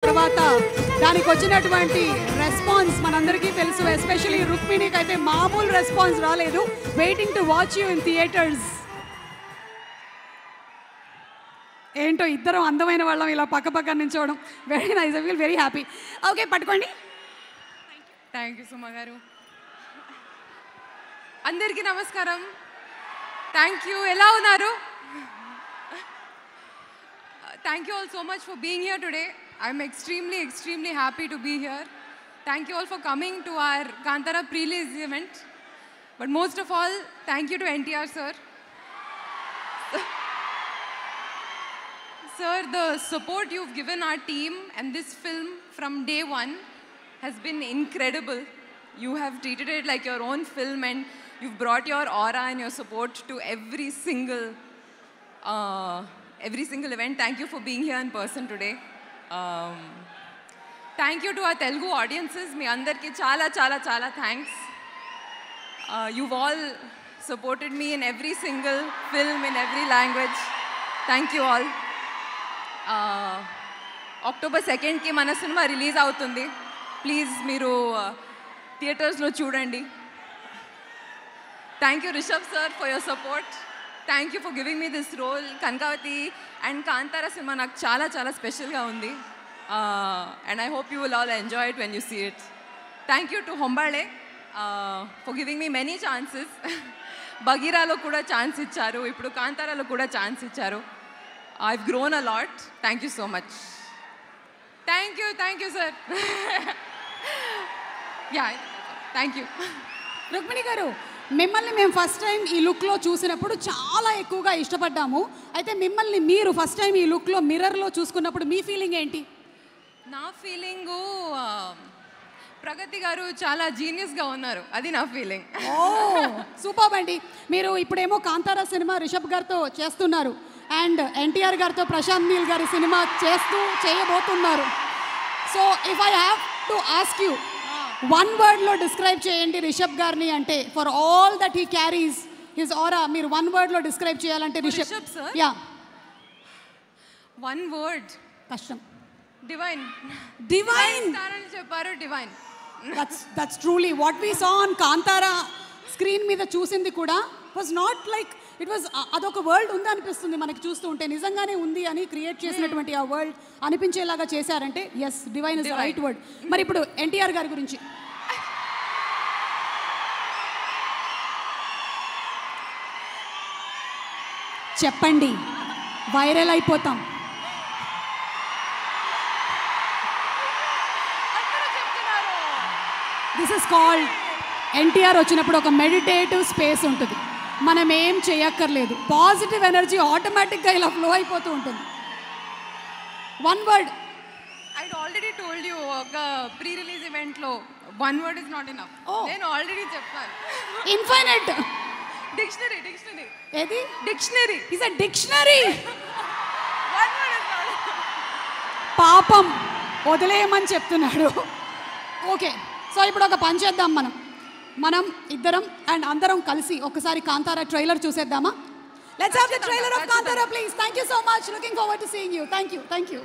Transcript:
తర్వాత దానికి వచ్చినటువంటి రెస్పాన్స్ మనందరికీ తెలుసు. ఎస్పెషల్లీ రుక్మిణికి అయితే మామూలు రెస్పాన్స్ రాలేదు. Waiting to watch you in theatres. ఏంటో ఇద్దరం అందమైన వాళ్ళం ఇలా పక్క పక్క నించోవడం. Very nice. I feel very happy. Okay, పట్టుకోండి. థ్యాంక్ యూ సుమ గారు. అందరికీ నమస్కారం. Thank you. ఎలా ఉన్నారు? Thank you all so much for being here today. I'm extremely happy to be here. Thank you all for coming to our Kantara pre-release event. But most of all, thank you to NTR sir. Sir, the support you've given our team and this film from day one has been incredible. You have treated it like your own film and you've brought your aura and your support to every single event. Thank you for being here in person today. Thank you to our Telugu audiences. Me andarki chala thanks. You've all supported me in every single film in every language. Thank you all. October 2nd ki mana cinema release avutundi. Please meeru theaters lo chudandi. Thank you Rishabh sir for your support. Thank you for giving me this role. Kankavati and Kantara cinema నాకు చాలా స్పెషల్గా ఉంది. And I hope you will all enjoy it when you see it. Thank you to Hombale for giving me many chances. Bagheeralo కూడా chance ఇచ్చారు, ఇప్పుడు కాంతారాలో కూడా chance ఇచ్చారు. I've grown a lot. Thank you so much. Thank you sir. Yeah, thank you. Rukmini గారు, మిమ్మల్ని మేము first time ఈ లుక్లో చూసినప్పుడు చాలా ఎక్కువగా ఇష్టపడ్డాము. అయితే మిమ్మల్ని మీరు ఫస్ట్ టైం ఈ లుక్లో మిర్రర్లో చూసుకున్నప్పుడు మీ ఫీలింగ్ ఏంటి? నా ఫీలింగు ప్రగతి గారు చాలా జీనియస్గా ఉన్నారు, అది నా ఫీలింగ్. ఓ సూపర్ అండి. మీరు ఇప్పుడేమో కాంతారా సినిమా రిషబ్ గారితో చేస్తున్నారు అండ్ ఎన్టీఆర్ గారితో ప్రశాంత్ నీల్ గారి సినిమా చేయబోతున్నారు. So if I have to ask you, one వర్డ్లో డిస్క్రైబ్ చేయండి రిషబ్ గారిని అంటే, for all that he carries his aura, మీరు వన్ వర్డ్లో డిస్క్రైబ్ చేయాలంటే Rishab sir? Yeah, one word కష్టం. డివైన్. అని చెప్పారు. Divine. That's truly what we saw on Kantara screen మీద చూసింది కూడా was not like it was, అదొక వరల్డ్ ఉంది అనిపిస్తుంది మనకి చూస్తూ ఉంటే. నిజంగానే ఉంది అని క్రియేట్ చేసినటువంటి ఆ వరల్డ్ అనిపించేలాగా చేశారంటే yes, divine is the right word. మరి ఇప్పుడు ఎన్టీఆర్ గారి గురించి చెప్పండి, వైరల్ అయిపోతాం. దిస్ ఇస్ కాల్డ్, ఎన్టీఆర్ వచ్చినప్పుడు ఒక మెడిటేటివ్ స్పేస్ ఉంటుంది. మనం ఏం చేయక్కర్లేదు, పాజిటివ్ ఎనర్జీ ఆటోమేటిక్గా ఇలా ఫ్లో అయిపోతూ ఉంటుంది. One word. I already told you, ఒక ప్రీ రిలీజ్ ఈవెంట్లో one word is not enough. నేను ఆల్రెడీ చెప్పాను. ఇన్ఫైనైట్. డిక్షనరీ. ఏది? Dictionary. Is a dictionary. One word is not. పాపం వదిలేయమని చెప్తున్నాడు. ఓకే, సో ఇప్పుడు ఒక పని చేద్దాం, మనం ఇద్దరం అండ్ అందరం కలిసి ఒకసారి కాంతారా ట్రైలర్ చూసేద్దామా? Let's have the trailer of Kantara please. Thank you so much. Looking forward to seeing you. Thank you.